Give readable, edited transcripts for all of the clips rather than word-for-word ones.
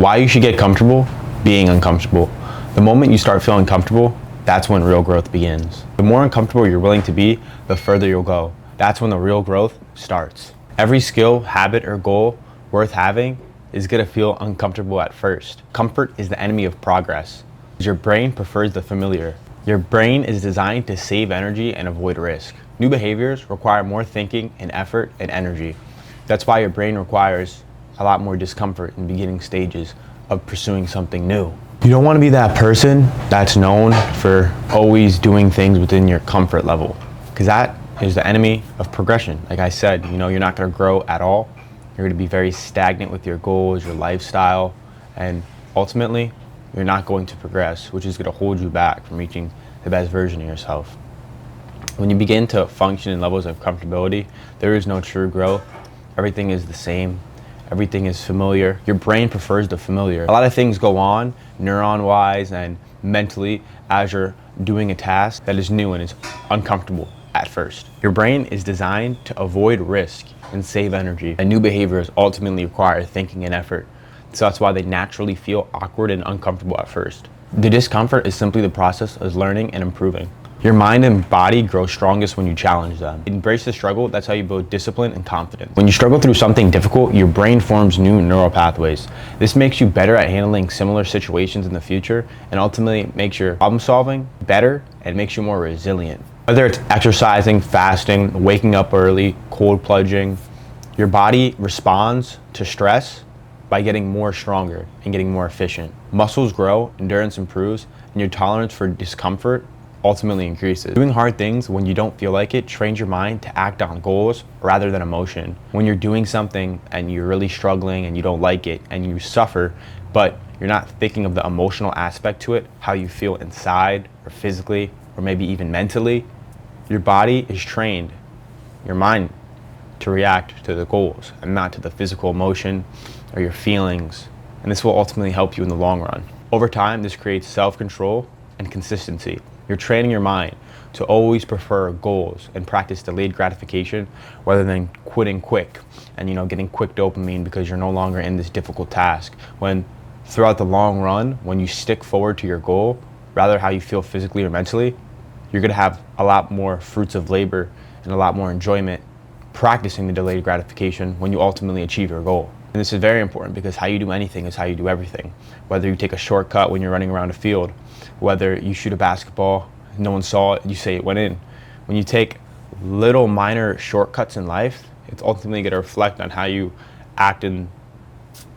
Why you should get comfortable being uncomfortable. The moment you start feeling comfortable, that's when real growth begins. The more uncomfortable you're willing to be, the further you'll go. That's when the real growth starts. Every skill, habit, or goal worth having is gonna feel uncomfortable at first. Comfort is the enemy of progress. Your brain prefers the familiar. Your brain is designed to save energy and avoid risk. New behaviors require more thinking and effort and energy. That's why your brain requires a lot more discomfort in beginning stages of pursuing something new. You don't want to be that person that's known for always doing things within your comfort level, because that is the enemy of progression. Like I said, you're not going to grow at all. You're going to be very stagnant with your goals, your lifestyle, and ultimately, you're not going to progress, which is going to hold you back from reaching the best version of yourself. When you begin to function in levels of comfortability, there is no true growth. Everything is the same. Everything is familiar. Your brain prefers the familiar. A lot of things go on neuron-wise and mentally as you're doing a task that is new and is uncomfortable at first. Your brain is designed to avoid risk and save energy, and new behaviors ultimately require thinking and effort. So that's why they naturally feel awkward and uncomfortable at first. The discomfort is simply the process of learning and improving. Your mind and body grow strongest when you challenge them. Embrace the struggle. That's how you build discipline and confidence. When you struggle through something difficult, your brain forms new neural pathways. This makes you better at handling similar situations in the future, and ultimately makes your problem solving better and makes you more resilient. Whether it's exercising, fasting, waking up early, cold plunging, your body responds to stress by getting more stronger and getting more efficient. Muscles grow, endurance improves, and your tolerance for discomfort ultimately increases. Doing hard things when you don't feel like it trains your mind to act on goals rather than emotion. When you're doing something and you're really struggling and you don't like it and you suffer, but you're not thinking of the emotional aspect to it, how you feel inside or physically or maybe even mentally, your body is trained, your mind, to react to the goals and not to the physical emotion or your feelings. And this will ultimately help you in the long run. Over time, this creates self-control and consistency. You're training your mind to always prefer goals and practice delayed gratification rather than quitting quick and getting quick dopamine because you're no longer in this difficult task. When throughout the long run, when you stick forward to your goal, rather how you feel physically or mentally, you're gonna have a lot more fruits of labor and a lot more enjoyment practicing the delayed gratification when you ultimately achieve your goal. And this is very important because how you do anything is how you do everything. Whether you take a shortcut when you're running around a field, whether you shoot a basketball, no one saw it, you say it went in. When you take little minor shortcuts in life, it's ultimately going to reflect on how you act in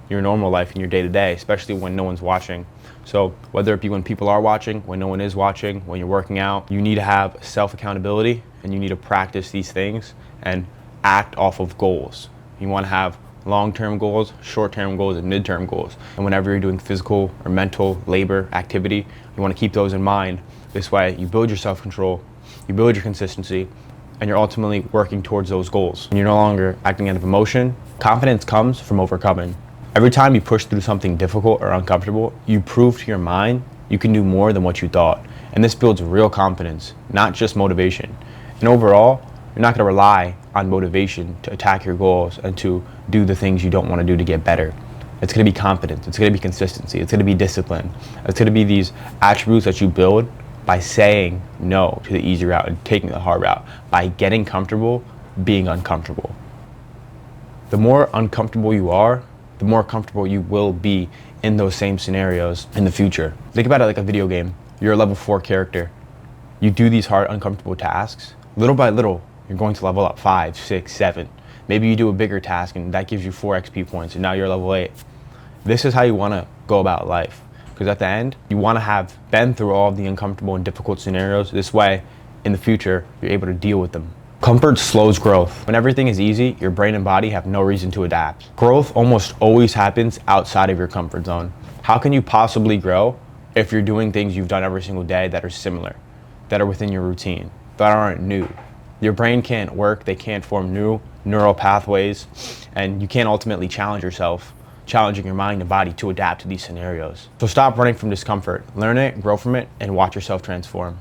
your normal life, in your day-to-day, especially when no one's watching. So whether it be when people are watching, when no one is watching, when you're working out, you need to have self-accountability and you need to practice these things and act off of goals. You want to have long-term goals, short-term goals, and mid-term goals. And whenever you're doing physical or mental labor activity, you want to keep those in mind. This way, you build your self-control, you build your consistency, and you're ultimately working towards those goals. And you're no longer acting out of emotion. Confidence comes from overcoming. Every time you push through something difficult or uncomfortable, you prove to your mind you can do more than what you thought. And this builds real confidence, not just motivation. And overall, you're not going to rely on motivation to attack your goals and to do the things you don't want to do to get better. It's going to be confidence. It's going to be consistency. It's going to be discipline. It's going to be these attributes that you build by saying no to the easy route and taking the hard route, by getting comfortable being uncomfortable. The more uncomfortable you are, the more comfortable you will be in those same scenarios in the future. Think about it like a video game. You're a level 4 character. You do these hard, uncomfortable tasks. Little by little, you're going to level up 5, 6, 7. Maybe you do a bigger task and that gives you 4 XP points and now you're level 8. This is how you want to go about life. Because at the end, you want to have been through all of the uncomfortable and difficult scenarios. This way, in the future, you're able to deal with them. Comfort slows growth. When everything is easy, your brain and body have no reason to adapt. Growth almost always happens outside of your comfort zone. How can you possibly grow if you're doing things you've done every single day that are similar, that are within your routine, that aren't new? Your brain can't work, they can't form new neural pathways, and you can't ultimately challenge yourself, challenging your mind and body to adapt to these scenarios. So stop running from discomfort, learn it, grow from it, and watch yourself transform.